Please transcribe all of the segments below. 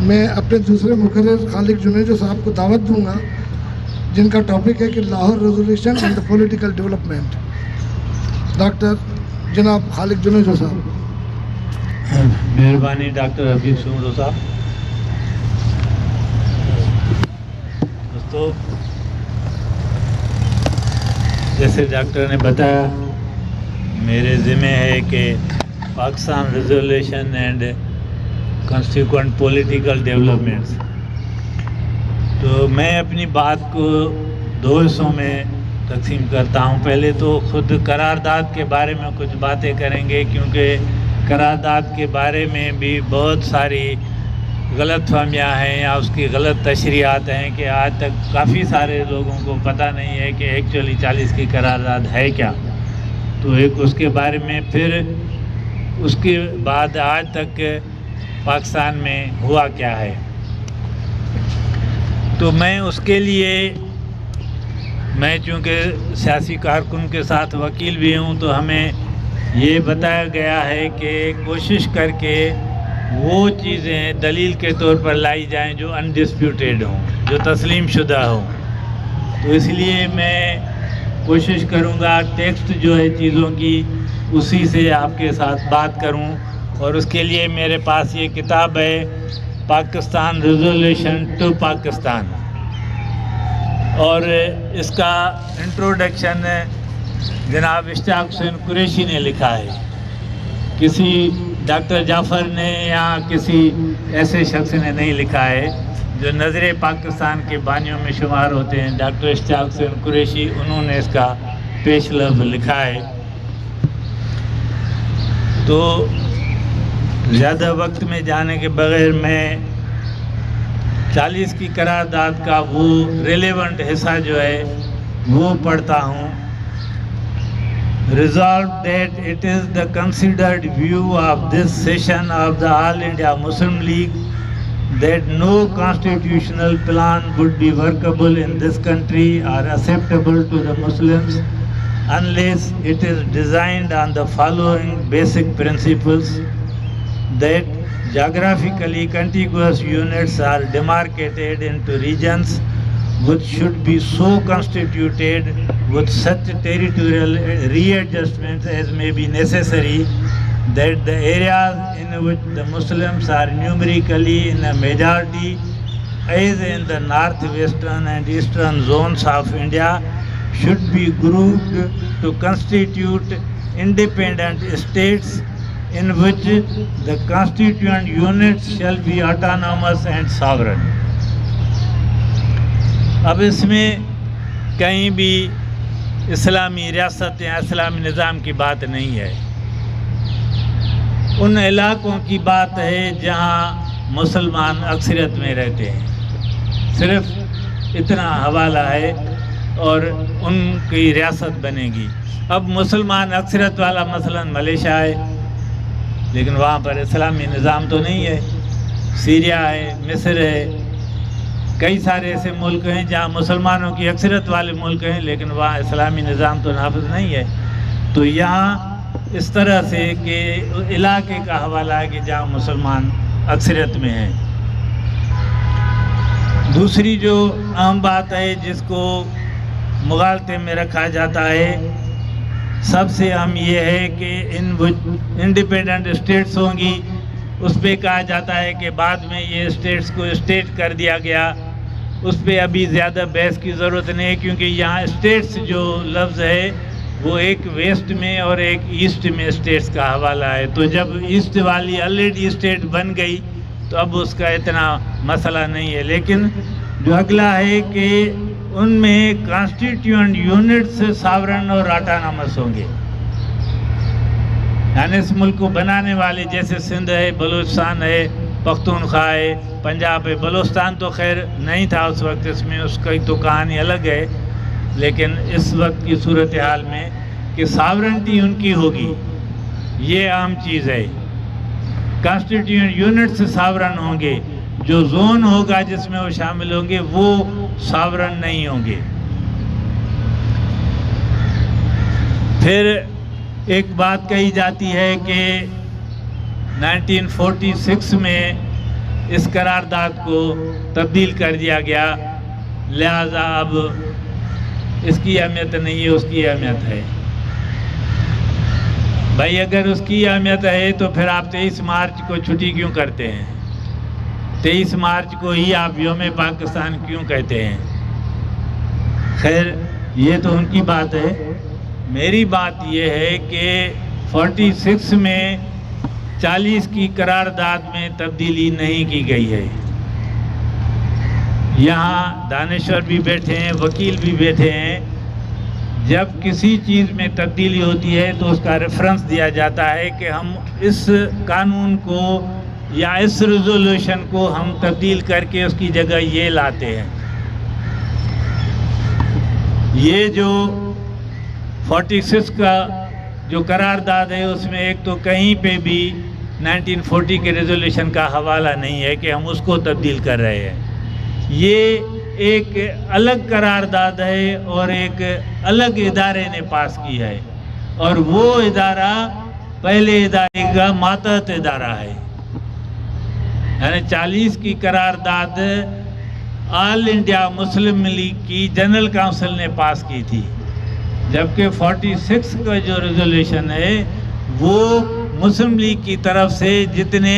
میں اپنے دوسرے مقرر خالق جنیجو صاحب کو دعوت دوں گا جن کا ٹاپک ہے کہ Lahore resolution and the political development. Doctor جناب خالق جنیجو صاحب. مہربانی ڈاکٹر حبیب سمرو صاحب. دوستو، جیسے ڈاکٹر نے بتایا، میرے ذمہ ہے کہ Pakistan resolution and constituent political developments. تو میں اپنی بات کو دو حصوں میں تقسیم کرتا ہوں. پہلے تو خود قرارداد کے بارے میں کچھ باتیں کریں گے، کیونکہ قرارداد کے بارے میں بھی بہت ساری غلط فہمیاں ہیں یا اس کی غلط تشریحات ہیں کہ آج تک کافی سارے لوگوں کو پتہ نہیں ہے کہ ایکچولی 40 کی قرارداد ہے کیا. تو ایک اس کے بارے میں، پھر اس کے بعد آج تک پاکستان میں ہوا کیا ہے. تو میں اس کے لیے، میں چونکہ سیاسی کارکن کے ساتھ وکیل بھی ہوں، تو ہمیں یہ بتایا گیا ہے کہ کوشش کر کے وہ چیزیں دلیل کے طور پر لائی جائیں جو انڈسپیوٹیڈ ہوں، جو تسلیم شدہ ہوں. تو اس لیے میں کوشش کروں گا ٹیکسٹ جو ہے چیزوں کی اسی سے آپ کے ساتھ بات کروں. اور اس کے لیے میرے پاس یہ کتاب ہے، پاکستان ریزولوشن ٹو پاکستان، اور اس کا انٹروڈکشن جناب اشتیاق حسین قریشی نے لکھا ہے. کسی ڈاکٹر جعفر نے یا کسی ایسے شخص نے نہیں لکھا ہے. جو نظر پاکستان کے بانیوں میں شمار ہوتے ہیں، ڈاکٹر اشتیاق حسین قریشی، انہوں نے اس کا پیش لفظ لکھا ہے. تو زیادہ وقت میں جانے کے بغیر میں 40 کی قرارداد کا وہ ریلیونٹ حصہ جو ہے وہ پڑھتا ہوں. Resolved that it is the considered view of this session of the All India Muslim League that no constitutional plan would be workable in this country or acceptable to the Muslims unless it is designed on the following basic principles: that geographically contiguous units are demarcated into regions which should be so constituted with such territorial readjustments as may be necessary, that the areas in which the Muslims are numerically in a majority, as in the northwestern and eastern zones of India, should be grouped to constitute independent states in which the constituent units shall be autonomous and sovereign. اب اس میں کہیں بھی اسلامی ریاست یا اسلامی نظام کی بات نہیں ہے. ان علاقوں کی بات ہے جہاں مسلمان اکثریت میں رہتے ہیں. صرف اتنا حوالہ ہے اور ان کی ریاست بنے گی. اب مسلمان اکثریت والا مثلا ملیشیا ہے، لیکن وہاں پر اسلامی نظام تو نہیں ہے. سیریا ہے، مصر ہے، کئی سارے ایسے ملک ہیں جہاں مسلمانوں کی اکثریت والے ملک ہیں، لیکن وہاں اسلامی نظام تو نافذ نہیں ہے. تو یہاں اس طرح سے کہ علاقے کا حوالہ ہے کہ جہاں مسلمان اکثریت میں ہیں. دوسری جو اہم بات ہے جس کو مغالطے میں رکھا جاتا ہے، سب سے اہم یہ ہے کہ انڈیپینڈنٹ اسٹیٹس ہوں گی. اس پہ کہا جاتا ہے کہ بعد میں یہ اسٹیٹس کو اسٹیٹ کر دیا گیا. اس پہ ابھی زیادہ بحث کی ضرورت نہیں ہے، کیونکہ یہاں اسٹیٹس جو لفظ ہے وہ ایک ویسٹ میں اور ایک ایسٹ میں اسٹیٹس کا حوالہ ہے. تو جب ایسٹ والی آلریڈی اسٹیٹ بن گئی تو اب اس کا اتنا مسئلہ نہیں ہے. لیکن جو اگلا ہے کہ ان میں کانسٹیٹیوئنٹ یونٹس ساورن اور آٹانامس ہوں گے. یعنی اس ملک کو بنانے والے جیسے سندھ ہے، بلوچستان ہے، پختونخوا ہے، پنجاب ہے. بلوچستان تو خیر نہیں تھا اس وقت، اس میں اس کی تو کہانی الگ ہے. لیکن اس وقت کی صورتحال میں کہ ساورنٹی ان کی ہوگی، یہ اہم چیز ہے. کانسٹیٹیوئنٹ یونٹ سے ساورن ہوں گے. جو زون ہوگا جس میں وہ شامل ہوں گے وہ ساورن نہیں ہوں گے. پھر ایک بات کہی جاتی ہے کہ 1946 میں اس قرارداد کو تبدیل کر دیا گیا، لہذا اب اس کی اہمیت نہیں ہے، اس کی اہمیت ہے۔ بھائی اگر اس کی اہمیت ہے تو پھر آپ 23 مارچ کو چھٹی کیوں کرتے ہیں؟ 23 مارچ کو ہی آپ یوم پاکستان کیوں کہتے ہیں؟ خیر یہ تو ان کی بات ہے، میری بات یہ ہے کہ 46 میں 40 کی قرارداد میں تبدیلی نہیں کی گئی ہے۔ یہاں دانشور بھی بیٹھے ہیں، وکیل بھی بیٹھے ہیں، جب کسی چیز میں تبدیلی ہوتی ہے تو اس کا ریفرنس دیا جاتا ہے کہ ہم اس قانون کو یا اس ریزولوشن کو ہم تبدیل کر کے اس کی جگہ یہ لاتے ہیں۔ یہ جو 46 کا جو قرارداد ہے اس میں ایک تو کہیں پہ بھی 1940 کے ریزولوشن کا حوالہ نہیں ہے کہ ہم اس کو تبدیل کر رہے ہیں۔ یہ ایک الگ قرارداد ہے اور ایک الگ ادارے نے پاس کی ہے، اور وہ ادارہ پہلے ادارے کا ماتحت ادارہ ہے۔ یعنی 40 کی قرارداد آل انڈیا مسلم لیگ کی جنرل کونسل نے پاس کی تھی، جبکہ 46 کا جو ریزولوشن ہے وہ مسلم لیگ کی طرف سے جتنے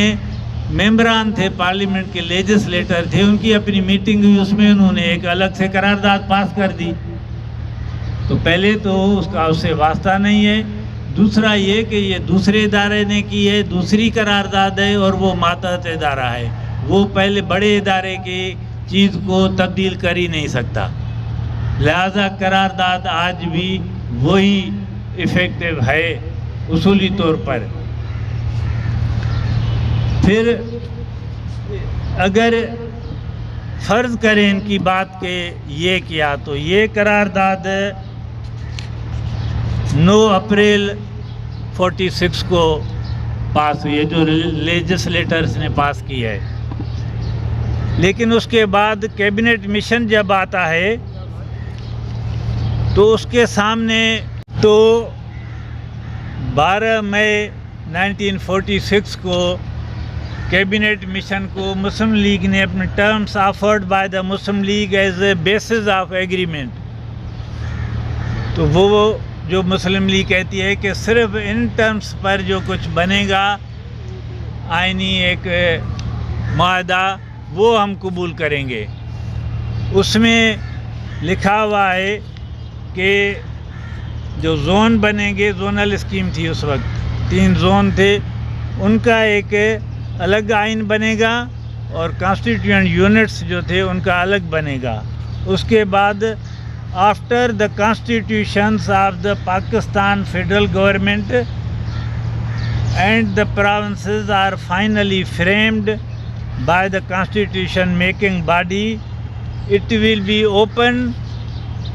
ممبران تھے پارلیمنٹ کے لیجسلیٹر تھے ان کی اپنی میٹنگ ہوئی، اس میں انہوں نے ایک الگ سے قرارداد پاس کر دی۔ تو پہلے تو اس کا اس سے واسطہ نہیں ہے، دوسرا یہ کہ یہ دوسرے ادارے نے کی ہے، دوسری قرارداد ہے اور وہ ماتحت ادارہ ہے، وہ پہلے بڑے ادارے کی چیز کو تبدیل کر ہی نہیں سکتا، لہذا قرارداد آج بھی وہی ایفیکٹو ہے اصولی طور پر۔ پھر اگر فرض کریں ان کی بات کہ یہ کیا تو یہ قرارداد 9 اپریل 46 کو پاس ہوئی ہے، جو لیجسلیٹرز نے پاس کی ہے، لیکن اس کے بعد کیبنٹ مشن جب آتا ہے تو اس کے سامنے تو 12 مئی 1946 کو کیبنٹ مشن کو مسلم لیگ نے اپنے terms offered by the Muslim League as a basis of agreement, تو وہ جو مسلم لیگ کہتی ہے کہ صرف ان ٹرمز پر جو کچھ بنے گا آئینی ایک معاہدہ وہ ہم قبول کریں گے۔ اس میں لکھا ہوا ہے کہ جو زون بنیں گے، زونل اسکیم تھی اس وقت، 3 زون تھے، ان کا ایک الگ آئین بنے گا اور کانسٹیٹیوئنٹ یونٹس جو تھے ان کا الگ بنے گا۔ اس کے بعد after the constitutions of the Pakistan federal government and the provinces are finally framed by the constitution making body, it will be open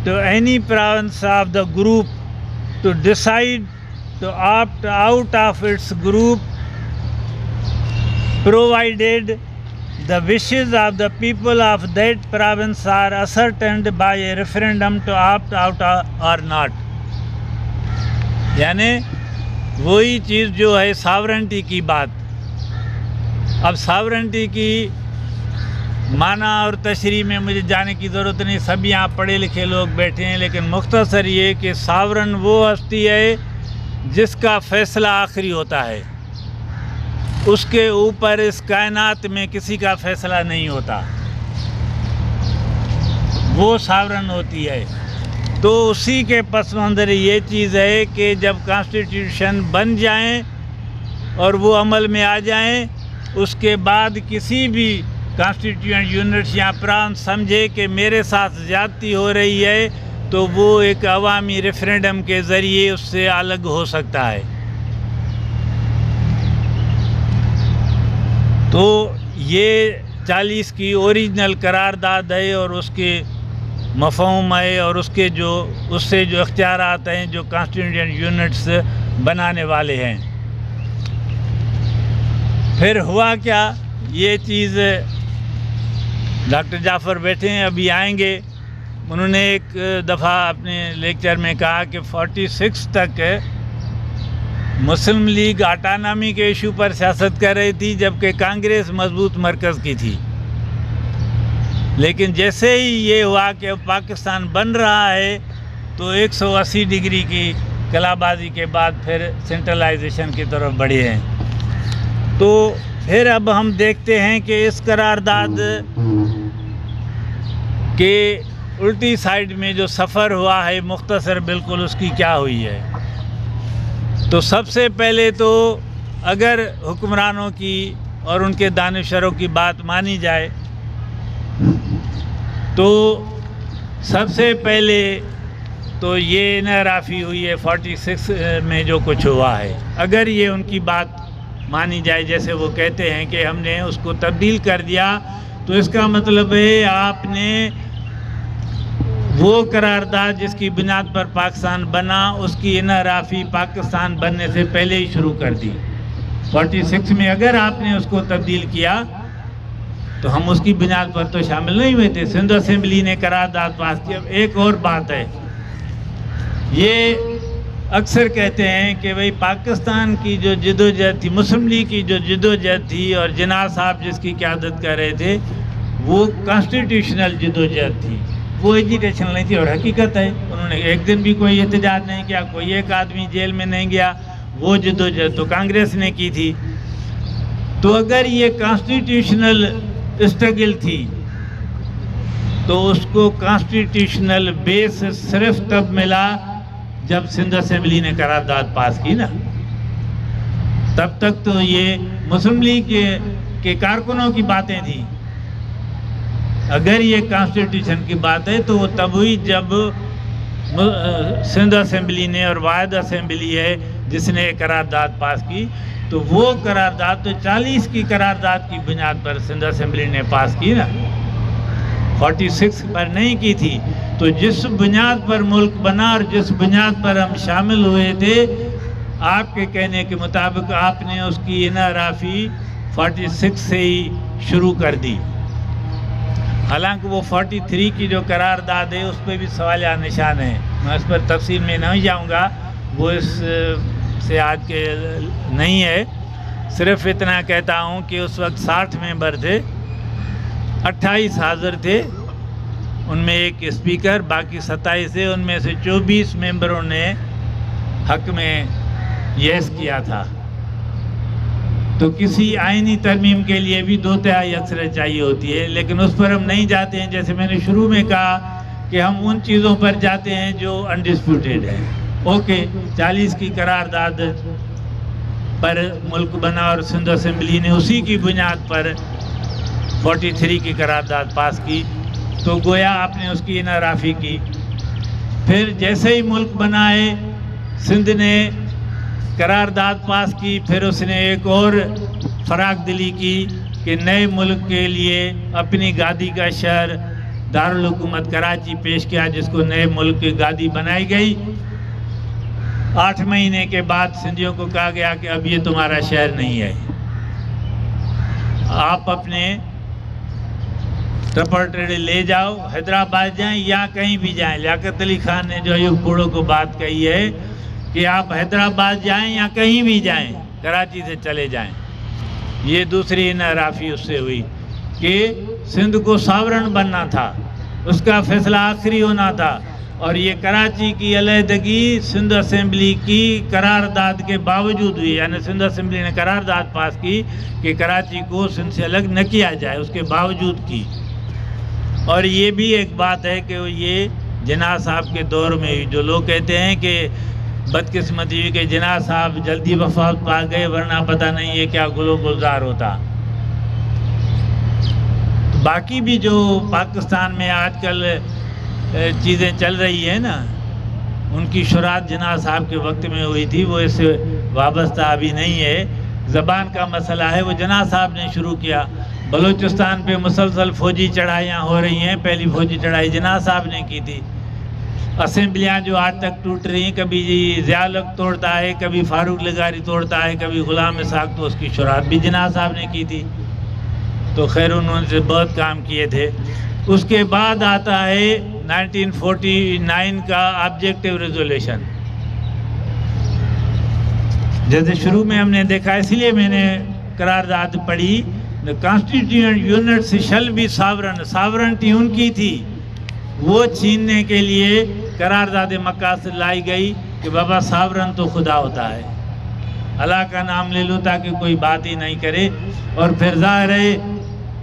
to any province of the group to decide to opt out of its group, provided the wishes of the people of that province are ascertained by a referendum to opt out or not. یعنی وہی چیز جو ہے sovereignty کی بات۔ اب sovereignty کی معنی اور تشریح میں مجھے جانے کی ضرورت نہیں، سب یہاں پڑھے لکھے لوگ بیٹھے ہیں، لیکن مختصر یہ کہ ساورن وہ ہستی ہے جس کا فیصلہ آخری ہوتا ہے، اس کے اوپر اس کائنات میں کسی کا فیصلہ نہیں ہوتا، وہ ساورن ہوتی ہے۔ تو اسی کے پس منظر یہ چیز ہے کہ جب کانسٹیٹیوشن بن جائیں اور وہ عمل میں آ جائیں، اس کے بعد کسی بھی کانسٹیٹیوئنٹ یونٹس یا پران سمجھے کہ میرے ساتھ زیادتی ہو رہی ہے تو وہ ایک عوامی ریفرینڈم کے ذریعے اس سے الگ ہو سکتا ہے۔ تو یہ 40 کی اوریجنل قرارداد ہے اور اس کے مفہوم ہے اور اس کے اس سے جو اختیارات ہیں جو کانسٹیٹیوئنٹ یونٹس بنانے والے ہیں۔ پھر ہوا کیا، یہ چیز ڈاکٹر جعفر بیٹھے ہیں، ابھی آئیں گے، انہوں نے ایک دفعہ اپنے لیکچر میں کہا کہ 46 تک مسلم لیگ آٹانامی کے ایشو پر سیاست کر رہی تھی جبکہ کانگریس مضبوط مرکز کی تھی، لیکن جیسے ہی یہ ہوا کہ اب پاکستان بن رہا ہے تو 180 ڈگری کی کلا بازی کے بعد پھر سینٹرلائزیشن کی طرف بڑھے ہیں۔ تو پھر اب ہم دیکھتے ہیں کہ اس قرارداد کے الٹی سائڈ میں جو سفر ہوا ہے مختصر بالکل اس کی کیا ہوئی ہے۔ تو سب سے پہلے تو اگر حکمرانوں کی اور ان کے دانشوروں کی بات مانی جائے تو سب سے پہلے تو یہ انحرافی ہوئی ہے 46 میں جو کچھ ہوا ہے۔ اگر یہ ان کی بات مانی جائے جیسے وہ کہتے ہیں کہ ہم نے اس کو تبدیل کر دیا، تو اس کا مطلب ہے آپ نے وہ قرارداد جس کی بنیاد پر پاکستان بنا اس کی انحرافی پاکستان بننے سے پہلے ہی شروع کر دی۔ 46 میں اگر آپ نے اس کو تبدیل کیا تو ہم اس کی بنیاد پر تو شامل نہیں ہوئے تھے۔ سندھ اسمبلی نے قرارداد پاس کی۔ اب ایک اور بات ہے، یہ اکثر کہتے ہیں کہ بھئی پاکستان کی جو جدوجہد تھی، مسلم لیگ کی جو جدوجہد تھی اور جناح صاحب جس کی قیادت کر رہے تھے وہ کانسٹیٹیوشنل جدوجہد تھی، وہ ایجیٹیشن نہیں تھی۔ اور حقیقت ہے انہوں نے ایک دن بھی کوئی احتجاج نہیں کیا، کوئی ایک آدمی جیل میں نہیں گیا، وہ جدوجہد تو کانگریس نے کی تھی۔ تو اگر یہ کانسٹیٹیوشنل اسٹرگل تھی تو اس کو کانسٹیٹیوشنل بیس صرف تب ملا جب سندھ اسمبلی نے قرارداد پاس کی نا۔ تب تک تو یہ مسلم لیگ کے کارکنوں کی باتیں تھیں۔ اگر یہ کانسٹیٹیوشن کی بات ہے تو وہ تب ہوئی جب سندھ اسمبلی نے، اور واحد اسمبلی ہے جس نے قرارداد پاس کی، تو وہ قرارداد تو 40 کی قرارداد کی بنیاد پر سندھ اسمبلی نے پاس کی نا، 46 پر نہیں کی تھی۔ تو جس بنیاد پر ملک بنا اور جس بنیاد پر ہم شامل ہوئے تھے، آپ کے کہنے کے مطابق آپ نے اس کی انحرافی 46 سے ہی شروع کر دی۔ حالانکہ وہ 43 کی جو قرارداد ہے اس پہ بھی سوالیہ نشان ہے، میں اس پر تفصیل میں نہیں جاؤں گا، وہ اس سے آج کے نہیں ہے۔ صرف اتنا کہتا ہوں کہ اس وقت 60 ممبر تھے، 28 حاضر تھے، ان میں ایک اسپیکر، باقی 27 تھے، ان میں سے 24 ممبروں نے حق میں یس کیا تھا۔ تو کسی آئینی ترمیم کے لیے بھی 2/3 اکثریت چاہیے ہوتی ہے، لیکن اس پر ہم نہیں جاتے ہیں۔ جیسے میں نے شروع میں کہا کہ ہم ان چیزوں پر جاتے ہیں جو انڈسپیوٹیڈ ہیں۔ اوکے، 40 کی قرارداد پر ملک بنا اور سندھ اسمبلی نے اسی کی بنیاد پر 43 کی قرارداد پاس کی، تو گویا آپ نے اس کی انحرافی کی۔ پھر جیسے ہی ملک بنا ہے، سندھ نے قرارداد پاس کی، پھر اس نے ایک اور فراخ دلی کی کہ نئے ملک کے لیے اپنی گادی کا شہر دارالحکومت کراچی پیش کیا، جس کو نئے ملک کی گادی بنائی گئی۔ 8 مہینے کے بعد سندھیوں کو کہا گیا کہ اب یہ تمہارا شہر نہیں ہے، آپ اپنے ٹپرٹری لے جاؤ، حیدرآباد جائیں یا کہیں بھی جائیں۔ لیاقت علی خان نے جو ایوب کوڑو کو بات کہی ہے کہ آپ حیدرآباد جائیں یا کہیں بھی جائیں، کراچی سے چلے جائیں۔ یہ دوسری انحرافی اس سے ہوئی کہ سندھ کو ساورن بننا تھا، اس کا فیصلہ آخری ہونا تھا، اور یہ کراچی کی علیحدگی سندھ اسمبلی کی قرارداد کے باوجود ہوئی، یعنی سندھ اسمبلی نے قرارداد پاس کی کہ کراچی کو سندھ سے الگ نہ کیا جائے، اس کے باوجود کی۔ اور یہ بھی ایک بات ہے کہ یہ جناح صاحب کے دور میں ہوئی۔ جو لوگ کہتے ہیں کہ بدقسمتی ہوئی کہ جناح صاحب جلدی وفات پا گئے، ورنہ پتہ نہیں ہے کیا گل و گلزار ہوتا۔ باقی بھی جو پاکستان میں آج کل چیزیں چل رہی ہیں نا، ان کی شروعات جناح صاحب کے وقت میں ہوئی تھی، وہ اس سے وابستہ ابھی نہیں ہے۔ زبان کا مسئلہ ہے، وہ جناح صاحب نے شروع کیا۔ بلوچستان پہ مسلسل فوجی چڑھائیاں ہو رہی ہیں، پہلی فوجی چڑھائی جناح صاحب نے کی تھی۔ اسمبلیاں جو آج تک ٹوٹ رہی ہیں، کبھی ضیاء الحق توڑتا ہے، کبھی فاروق لغاری توڑتا ہے، کبھی غلام اسحاق، تو اس کی شروعات بھی جناح صاحب نے کی تھی۔ تو خیر انہوں نے بہت کام کیے تھے۔ اس کے بعد آتا ہے 1949 کا آبجیکٹیو ریزولیشن۔ جیسے شروع میں ہم نے دیکھا، اس لیے میں نے قرارداد پڑھی، the constituent units shall be sovereign. Sovereignty ان کی تھی، وہ چھیننے کے لیے قرارداد مکہ سے لائی گئی کہ بابا ساورن تو خدا ہوتا ہے، اللہ کا نام لے لو تاکہ کوئی بات ہی نہیں کرے. اور پھر ظاہر ہے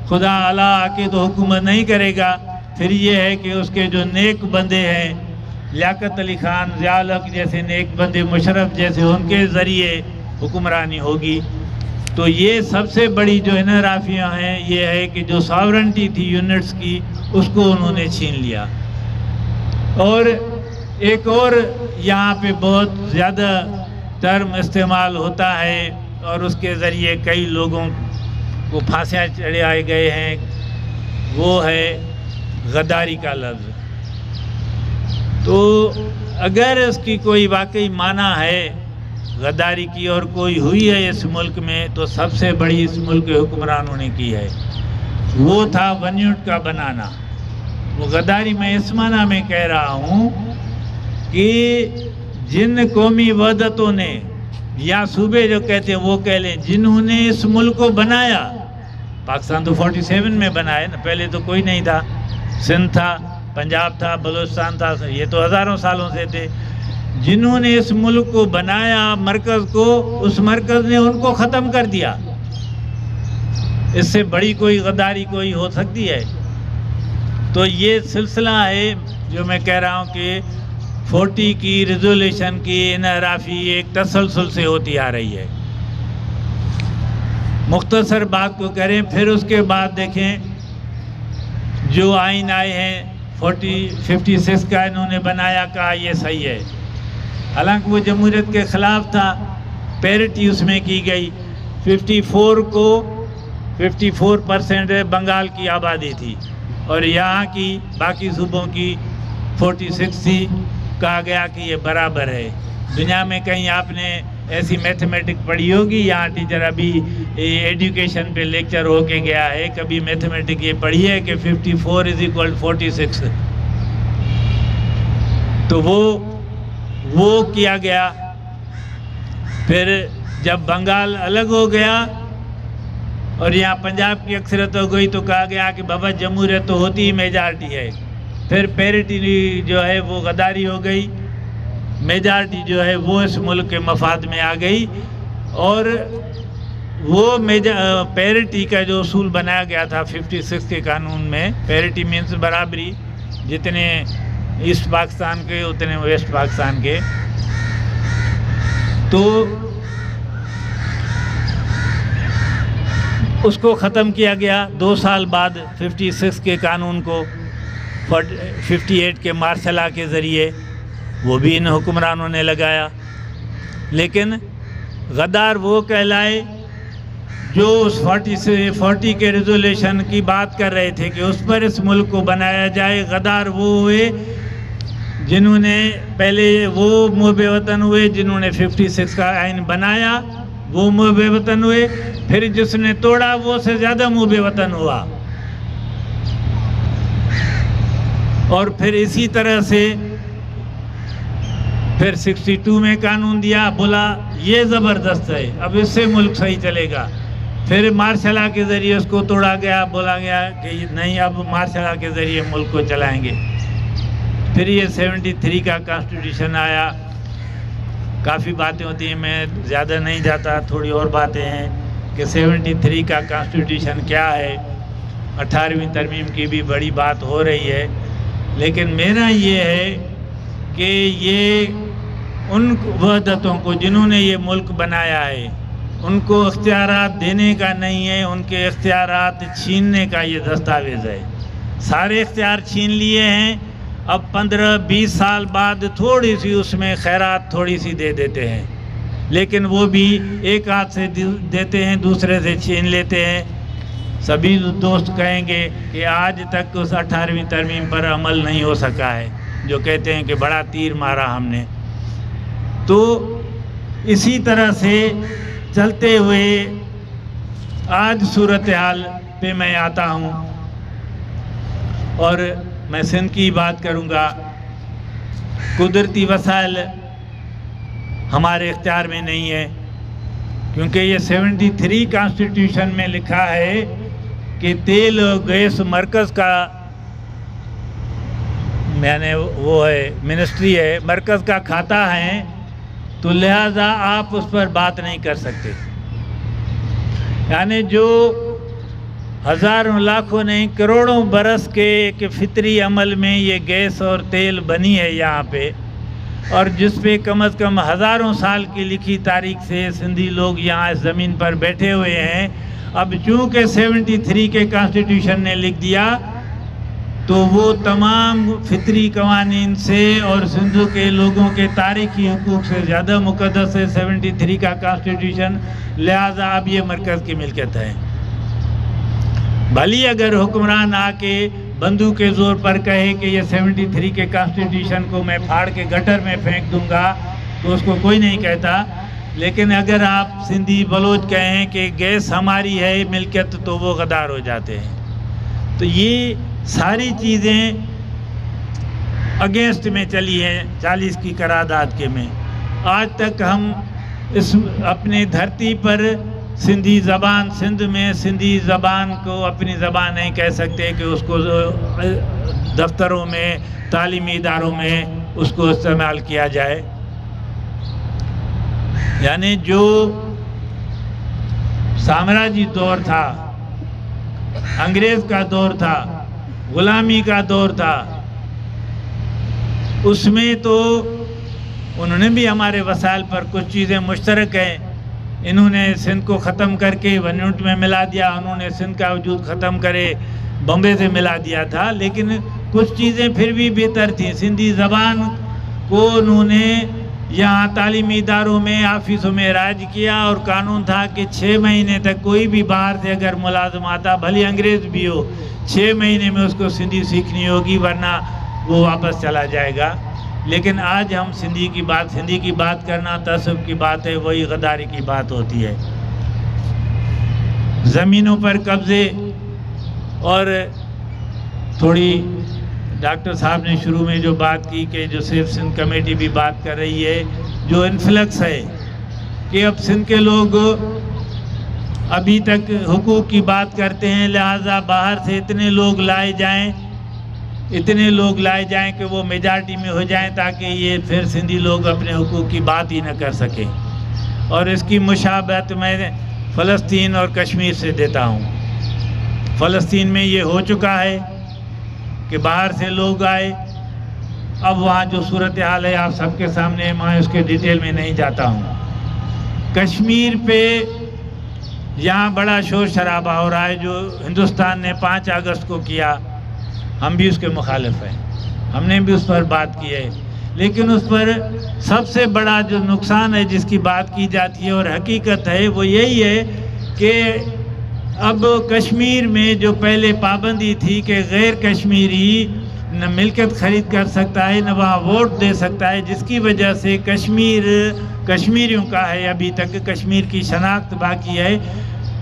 خدا اللہ آ کے تو حکومت نہیں کرے گا، پھر یہ ہے کہ اس کے جو نیک بندے ہیں، لیاقت علی خان، ضیاء الحق جیسے نیک بندے، مشرف جیسے، ان کے ذریعے حکمرانی ہوگی. تو یہ سب سے بڑی جو انحرافیاں ہیں یہ ہے کہ جو ساورنٹی تھی یونٹس کی، اس کو انہوں نے چھین لیا. اور ایک اور یہاں پہ بہت زیادہ ٹرم استعمال ہوتا ہے اور اس کے ذریعے کئی لوگوں کو پھانسیاں چڑھائے گئے ہیں، وہ ہے غداری کا لفظ. تو اگر اس کی کوئی واقعی معنی ہے غداری کی اور کوئی ہوئی ہے اس ملک میں، تو سب سے بڑی اس ملک کے حکمرانوں نے کی ہے، وہ تھا ون یونٹ کا بنانا. وہ غداری میں اس معنی میں کہہ رہا ہوں کہ جن قومی وحدتوں نے یا صوبے جو کہتے ہیں وہ کہہ لیں، جنہوں نے اس ملک کو بنایا، پاکستان تو 47 میں بنایا نا، پہلے تو کوئی نہیں تھا، سندھ تھا، پنجاب تھا، بلوچستان تھا، یہ تو ہزاروں سالوں سے تھے. جنہوں نے اس ملک کو بنایا، مرکز کو، اس مرکز نے ان کو ختم کر دیا. اس سے بڑی کوئی غداری کوئی ہو سکتی ہے؟ تو یہ سلسلہ ہے جو میں کہہ رہا ہوں کہ 40 کی ریزولیوشن کی انحرافی ایک تسلسل سے ہوتی آ رہی ہے. مختصر بات کو کریں، پھر اس کے بعد دیکھیں جو آئین آئے ہیں 56 کا انہوں نے بنایا، کہا یہ صحیح ہے، حالانکہ وہ جمہوریت کے خلاف تھا. پیرٹی اس میں کی گئی. 54 کو 54% بنگال کی آبادی تھی اور یہاں کی باقی صوبوں کی 46 تھی. کہا گیا کہ یہ برابر ہے. دنیا میں کہیں آپ نے ایسی میتھمیٹک پڑھی ہوگی؟ یہاں ٹیچر ابھی ایڈوکیشن پہ لیکچر ہو کے گیا ہے، کبھی میتھمیٹک یہ پڑھی ہے کہ 54 = 46؟ تو وہ کیا گیا. پھر جب بنگال الگ ہو گیا اور یہاں پنجاب کی اکثریت ہو گئی تو کہا گیا کہ بابا جمہوریت تو ہوتی ہی میجارٹی ہے. پھر پیرٹی جو ہے وہ غداری ہو گئی، میجارٹی جو ہے وہ اس ملک کے مفاد میں آ گئی. اور وہ پیرٹی کا جو اصول بنایا گیا تھا 56 کے قانون میں، پیرٹی مینس برابری، جتنے ایسٹ پاکستان کے اتنے ویسٹ پاکستان کے، تو اس کو ختم کیا گیا 2 سال بعد 56 کے قانون کو 58 کے مارشل لا کے ذریعے. وہ بھی ان حکمرانوں نے لگایا. لیکن غدار وہ کہلائے جو اس 40 کے ریزولیوشن کی بات کر رہے تھے کہ اس پر اس ملک کو بنایا جائے. غدار وہ ہوئے جنہوں نے پہلے وہ محب وطن ہوئے جنہوں نے 56 کا آئین بنایا، وہ محب وطن ہوئے. پھر جس نے توڑا وہ سے زیادہ محب وطن ہوا. اور پھر اسی طرح سے پھر 62 میں قانون دیا، بولا یہ زبردست ہے، اب اس سے ملک صحیح چلے گا. پھر مارشل لا کے ذریعے اس کو توڑا گیا، بولا گیا کہ نہیں اب مارشل لا کے ذریعے ملک کو چلائیں گے. پھر یہ 73 کا کانسٹیٹیوشن آیا. کافی باتیں ہوتی ہیں، میں زیادہ نہیں جاتا، تھوڑی اور باتیں ہیں کہ 73 کا کانسٹیٹیوشن کیا ہے. 18ویں ترمیم کی بھی بڑی بات ہو رہی ہے. لیکن میرا یہ ہے کہ یہ ان وحدتوں کو جنہوں نے یہ ملک بنایا ہے ان کو اختیارات دینے کا نہیں ہے، ان کے اختیارات چھیننے کا یہ دستاویز ہے. سارے اختیار چھین لیے ہیں. اب 15-20 سال بعد تھوڑی سی اس میں خیرات تھوڑی سی دے دیتے ہیں، لیکن وہ بھی ایک ہاتھ سے دیتے ہیں، دوسرے سے چھین لیتے ہیں. سبھی دوست کہیں گے کہ آج تک اس 18ویں ترمیم پر عمل نہیں ہو سکا ہے، جو کہتے ہیں کہ بڑا تیر مارا ہم نے. تو اسی طرح سے چلتے ہوئے آج صورتحال پہ میں آتا ہوں اور میں سندھ کی بات کروں گا. قدرتی وسائل ہمارے اختیار میں نہیں ہے. کیونکہ یہ 73 کانسٹیٹیوشن میں لکھا ہے کہ تیل اور گیس مرکز کا یعنی وہ ہے منسٹری ہے، مرکز کا کھاتا ہے، تو لہٰذا آپ اس پر بات نہیں کر سکتے. یعنی جو ہزاروں لاکھوں نہیں کروڑوں برس کے ایک فطری عمل میں یہ گیس اور تیل بنی ہے یہاں پہ، اور جس پہ کم از کم ہزاروں سال کی لکھی تاریخ سے سندھی لوگ یہاں اس زمین پر بیٹھے ہوئے ہیں. اب چونکہ 73 کے کانسٹیٹیوشن نے لکھ دیا تو وہ تمام فطری قوانین سے اور سندھو کے لوگوں کے تاریخی حقوق سے زیادہ مقدس ہے 73 کا کانسٹیٹیوشن، لہٰذا اب یہ مرکز کی ملکیت ہے. بھلی اگر حکمران آ کے بندوق کے زور پر کہے کہ یہ 73 کے کانسٹیٹیوشن کو میں پھاڑ کے گٹر میں پھینک دوں گا تو اس کو کوئی نہیں کہتا، لیکن اگر آپ سندھی بلوچ کہیں کہ گیس ہماری ہے ملکیت تو وہ غدار ہو جاتے ہیں. تو یہ ساری چیزیں اگینسٹ میں چلی ہیں 40 کی قرارداد کے میں. آج تک ہم اس اپنی دھرتی پر سندھی زبان، سندھ میں سندھی زبان کو اپنی زبان نہیں کہہ سکتے کہ اس کو دفتروں میں تعلیمی اداروں میں اس کو استعمال کیا جائے. یعنی جو سامراجی دور تھا، انگریز کا دور تھا، غلامی کا دور تھا، اس میں تو انہوں نے بھی ہمارے وسائل پر کچھ چیزیں مشترک ہیں. انہوں نے سندھ کو ختم کر کے ونیوٹ میں ملا دیا، انہوں نے سندھ کا وجود ختم کرے بمبے سے ملا دیا تھا، لیکن کچھ چیزیں پھر بھی بہتر تھیں. سندھی زبان کو انہوں نے یہاں تعلیمی اداروں میں آفیسوں میں رائج کیا، اور قانون تھا کہ 6 مہینے تک کوئی بھی باہر سے اگر ملازم آتا، بھلی انگریز بھی ہو، 6 مہینے میں اس کو سندھی سیکھنی ہوگی ورنہ وہ واپس چلا جائے گا. لیکن آج ہم سندھی کی بات کرنا تعصب کی بات ہے، وہی غداری کی بات ہوتی ہے. زمینوں پر قبضے، اور تھوڑی ڈاکٹر صاحب نے شروع میں جو بات کی کہ جو صرف سندھ کمیٹی بھی بات کر رہی ہے، جو انفلکس ہے کہ اب سندھ کے لوگ ابھی تک حقوق کی بات کرتے ہیں، لہٰذا باہر سے اتنے لوگ لائے جائیں کہ وہ میجارٹی میں ہو جائیں تاکہ یہ پھر سندھی لوگ اپنے حقوق کی بات ہی نہ کر سکیں. اور اس کی مشابہت میں فلسطین اور کشمیر سے دیتا ہوں. فلسطین میں یہ ہو چکا ہے کہ باہر سے لوگ آئے، اب وہاں جو صورتحال ہے آپ سب کے سامنے، میں اس کے ڈیٹیل میں نہیں جاتا ہوں. کشمیر پہ یہاں بڑا شور شرابہ ہو رہا ہے جو ہندوستان نے 5 اگست کو کیا. ہم بھی اس کے مخالف ہیں، ہم نے بھی اس پر بات کی ہے، لیکن اس پر سب سے بڑا جو نقصان ہے جس کی بات کی جاتی ہے اور حقیقت ہے وہ یہی ہے کہ اب کشمیر میں جو پہلے پابندی تھی کہ غیر کشمیری نہ ملکیت خرید کر سکتا ہے نہ وہاں ووٹ دے سکتا ہے، جس کی وجہ سے کشمیر کشمیریوں کا ہے، ابھی تک کشمیر کی شناخت باقی ہے.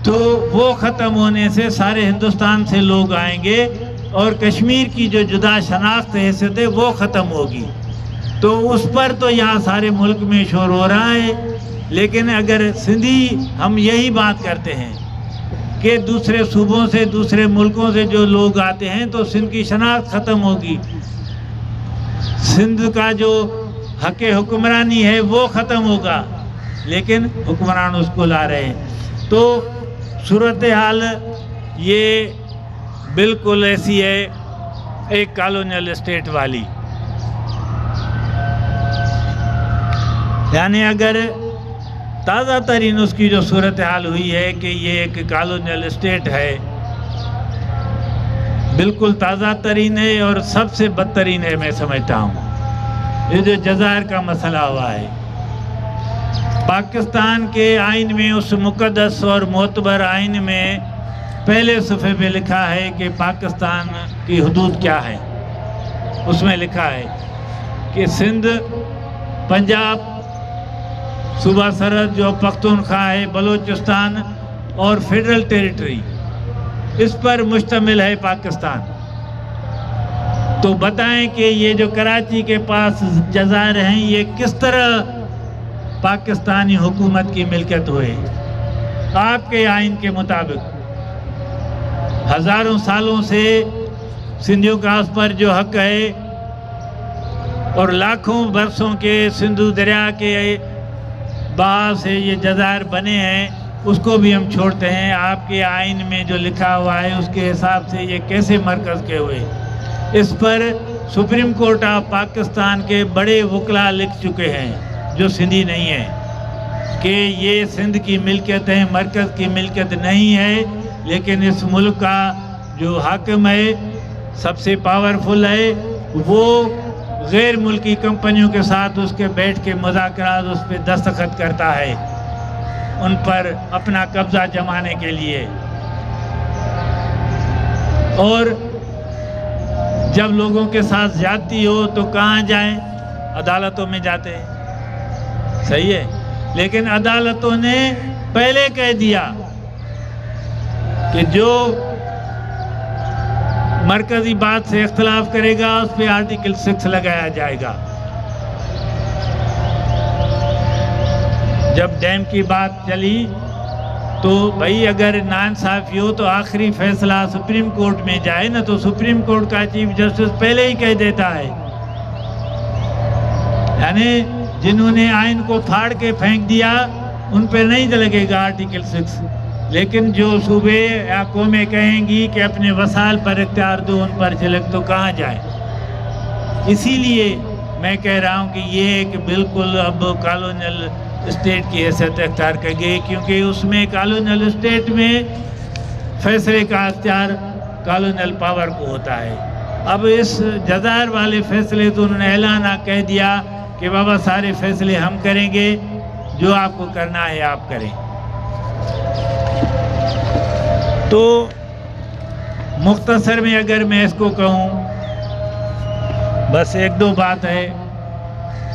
تو وہ ختم ہونے سے سارے ہندوستان سے لوگ آئیں گے اور کشمیر کی جو جدا شناخت حیثیت ہے وہ ختم ہوگی. تو اس پر تو یہاں سارے ملک میں شور ہو رہا ہے، لیکن اگر سندھی ہم یہی بات کرتے ہیں کہ دوسرے صوبوں سے دوسرے ملکوں سے جو لوگ آتے ہیں تو سندھ کی شناخت ختم ہوگی، سندھ کا جو حق حکمرانی ہے وہ ختم ہوگا، لیکن حکمران اس کو لا رہے ہیں. تو صورتحال یہ بالکل ایسی ہے ایک کالونیل اسٹیٹ والی. یعنی اگر تازہ ترین اس کی جو صورتحال ہوئی ہے کہ یہ ایک کالونیل اسٹیٹ ہے، بالکل تازہ ترین ہے اور سب سے بدترین ہے میں سمجھتا ہوں. یہ جو جزائر کا مسئلہ ہوا ہے، پاکستان کے آئین میں، اس مقدس اور معتبر آئین میں پہلے صفحے پہ لکھا ہے کہ پاکستان کی حدود کیا ہے. اس میں لکھا ہے کہ سندھ، پنجاب، صوبہ سرحد جو پختونخوا ہے، بلوچستان اور فیڈرل ٹیریٹری، اس پر مشتمل ہے پاکستان. تو بتائیں کہ یہ جو کراچی کے پاس جزائر ہیں یہ کس طرح پاکستانی حکومت کی ملکیت ہوئے آپ کے آئین کے مطابق۔ ہزاروں سالوں سے سندھیوں کا اس پر جو حق ہے اور لاکھوں برسوں کے سندھو دریا کے بہا سے یہ جزائر بنے ہیں، اس کو بھی ہم چھوڑتے ہیں۔ آپ کے آئین میں جو لکھا ہوا ہے اس کے حساب سے یہ کیسے مرکز کے ہوئے؟ اس پر سپریم کورٹ آف پاکستان کے بڑے وکلا لکھ چکے ہیں جو سندھی نہیں ہیں کہ یہ سندھ کی ملکیت ہے، مرکز کی ملکیت نہیں ہے، لیکن اس ملک کا جو حاکم ہے، سب سے پاورفل ہے، وہ غیر ملکی کمپنیوں کے ساتھ اس کے بیٹھ کے مذاکرات اس پہ دستخط کرتا ہے ان پر اپنا قبضہ جمانے کے لیے۔ اور جب لوگوں کے ساتھ زیادتی ہو تو کہاں جائیں؟ عدالتوں میں جاتے ہیں، صحیح ہے، لیکن عدالتوں نے پہلے کہہ دیا کہ جو مرکزی بات سے اختلاف کرے گا اس پہ آرٹیکل 6 لگایا جائے گا۔ جب ڈیم کی بات چلی تو بھائی اگر ناانصافی ہو تو آخری فیصلہ سپریم کورٹ میں جائے نا، تو سپریم کورٹ کا چیف جسٹس پہلے ہی کہہ دیتا ہے، یعنی جنہوں نے آئین کو پھاڑ کے پھینک دیا ان پہ نہیں لگے گا آرٹیکل 6، لیکن جو صوبے یا قومیں کہیں گی کہ اپنے وسائل پر اختیار دو، ان پر چلک تو کہاں جائیں؟ اسی لیے میں کہہ رہا ہوں کہ یہ ایک بالکل اب کالونیل اسٹیٹ کی حیثیت اختیار کر گئی، کیونکہ اس میں کالونیل اسٹیٹ میں فیصلے کا اختیار کالونیل پاور کو ہوتا ہے۔ اب اس جزائر والے فیصلے تو انہوں نے اعلانہ کہہ دیا کہ بابا سارے فیصلے ہم کریں گے، جو آپ کو کرنا ہے آپ کریں۔ تو مختصر میں اگر میں اس کو کہوں، بس ایک دو بات ہے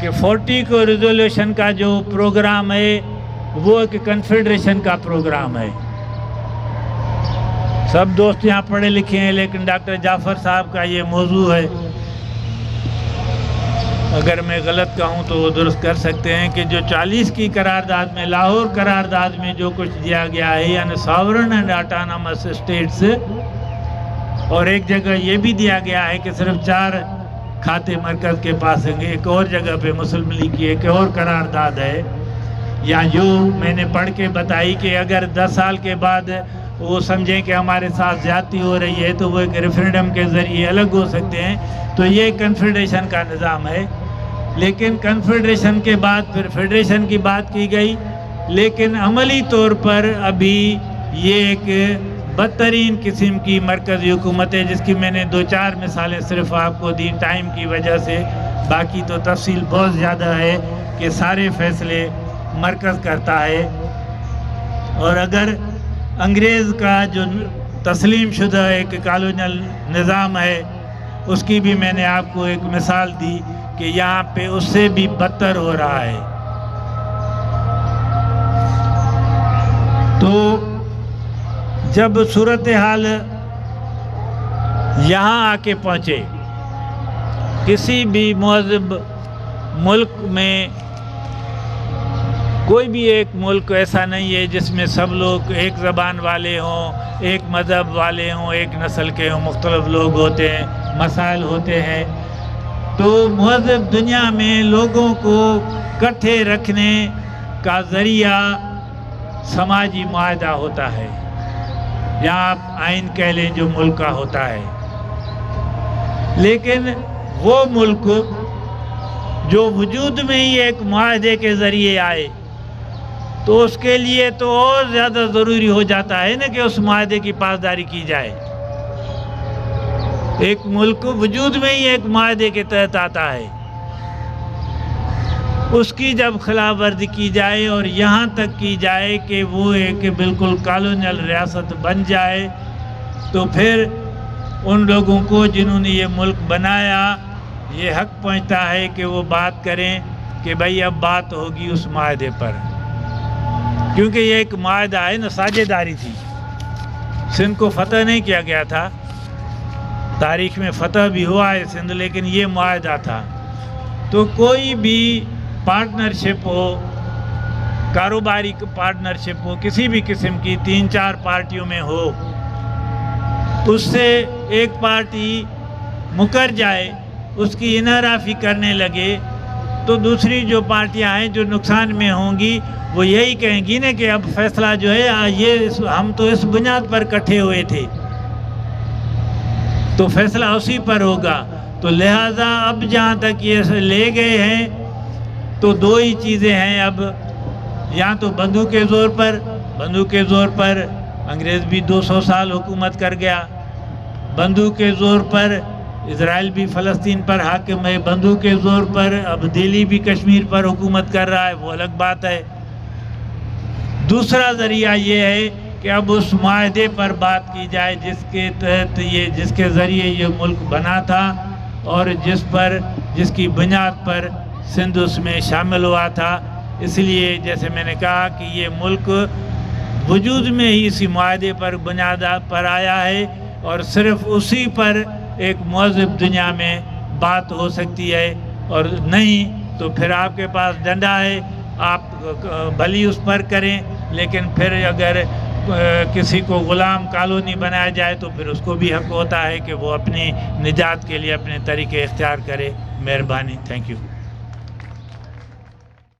کہ 40 کو ریزولوشن کا جو پروگرام ہے وہ ایک کنفیڈریشن کا پروگرام ہے۔ سب دوست یہاں پڑھے لکھے ہیں، لیکن ڈاکٹر جعفر صاحب کا یہ موضوع ہے، اگر میں غلط کہوں تو وہ درست کر سکتے ہیں، کہ جو 40 کی قرارداد میں، لاہور قرارداد میں جو کچھ دیا گیا ہے، یعنی ساورن اینڈ آٹونامس اسٹیٹس، اور ایک جگہ یہ بھی دیا گیا ہے کہ صرف 4 کھاتے مرکز کے پاس ہیں گے، ایک اور جگہ پہ مسلم لیگ کی ایک اور قرارداد ہے، یا جو میں نے پڑھ کے بتائی کہ اگر 10 سال کے بعد وہ سمجھیں کہ ہمارے ساتھ زیادتی ہو رہی ہے تو وہ ایک ریفرینڈم کے ذریعے الگ ہو سکتے ہیں، تو یہ کنفیڈریشن کا نظام ہے۔ لیکن کنفیڈریشن کے بعد پھر فیڈریشن کی بات کی گئی، لیکن عملی طور پر ابھی یہ ایک بدترین قسم کی مرکزی حکومت ہے، جس کی میں نے 2-4 مثالیں صرف آپ کو دی ٹائم کی وجہ سے، باقی تو تفصیل بہت زیادہ ہے کہ سارے فیصلے مرکز کرتا ہے۔ اور اگر انگریز کا جو تسلیم شدہ ایک کالونیل نظام ہے، اس کی بھی میں نے آپ کو ایک مثال دی کہ یہاں پہ اس سے بھی بدتر ہو رہا ہے۔ تو جب صورتحال یہاں آ کے پہنچے، کسی بھی مہذب ملک میں، کوئی بھی ایک ملک ایسا نہیں ہے جس میں سب لوگ ایک زبان والے ہوں، ایک مذہب والے ہوں، ایک نسل کے ہوں، مختلف لوگ ہوتے ہیں، مسائل ہوتے ہیں۔ تو مہذب دنیا میں لوگوں کو اکٹھے رکھنے کا ذریعہ سماجی معاہدہ ہوتا ہے، یا آپ آئین کہہ لیں جو ملک کا ہوتا ہے۔ لیکن وہ ملک جو وجود میں ہی ایک معاہدے کے ذریعے آئے، تو اس کے لیے تو اور زیادہ ضروری ہو جاتا ہے نا کہ اس معاہدے کی پاسداری کی جائے۔ ایک ملک وجود میں ہی ایک معاہدے کے تحت آتا ہے، اس کی جب خلاف ورزی کی جائے اور یہاں تک کی جائے کہ وہ ایک بالکل کالونیل ریاست بن جائے، تو پھر ان لوگوں کو جنہوں نے یہ ملک بنایا یہ حق پہنچتا ہے کہ وہ بات کریں کہ بھائی اب بات ہوگی اس معاہدے پر، کیونکہ یہ ایک معاہدہ ہے نا، ساجھیداری تھی۔ سندھ کو فتح نہیں کیا گیا تھا، تاریخ میں فتح بھی ہوا ہے سندھ، لیکن یہ معاہدہ تھا۔ تو کوئی بھی پارٹنرشپ ہو کاروباری پارٹنرشپ ہو کسی بھی قسم کی 3-4 پارٹیوں میں ہو، اس سے ایک پارٹی مکر جائے، اس کی انحرافی کرنے لگے، تو دوسری جو پارٹیاں ہیں جو نقصان میں ہوں گی وہ یہی کہیں گی نا کہ اب فیصلہ جو ہے ہم تو اس بنیاد پر کٹھے ہوئے تھے، تو فیصلہ اسی پر ہوگا۔ تو لہٰذا اب جہاں تک یہ لے گئے ہیں تو 2 ہی چیزیں ہیں اب، یا تو بندوق کے زور پر انگریز بھی 200 سال حکومت کر گیا، بندوق کے زور پر اسرائیل بھی فلسطین پر حاکم ہے، بندوق کے زور پر اب دہلی بھی کشمیر پر حکومت کر رہا ہے، وہ الگ بات ہے۔ دوسرا ذریعہ یہ ہے کہ اب اس معاہدے پر بات کی جائے جس کے تحت جس کے ذریعے یہ ملک بنا تھا اور جس کی بنیاد پر سندھ اس میں شامل ہوا تھا۔ اس لیے جیسے میں نے کہا کہ یہ ملک وجود میں ہی اسی معاہدے پر بنیاد پر آیا ہے، اور صرف اسی پر ایک مہذب دنیا میں بات ہو سکتی ہے، اور نہیں تو پھر آپ کے پاس ڈنڈا ہے، آپ بھلی اس پر کریں، لیکن پھر اگر کسی کو غلام کالونی بنایا جائے تو پھر اس کو بھی حق ہوتا ہے کہ وہ اپنی نجات کے لیے اپنے طریقے اختیار کرے۔ مہربانی، تھینک یو۔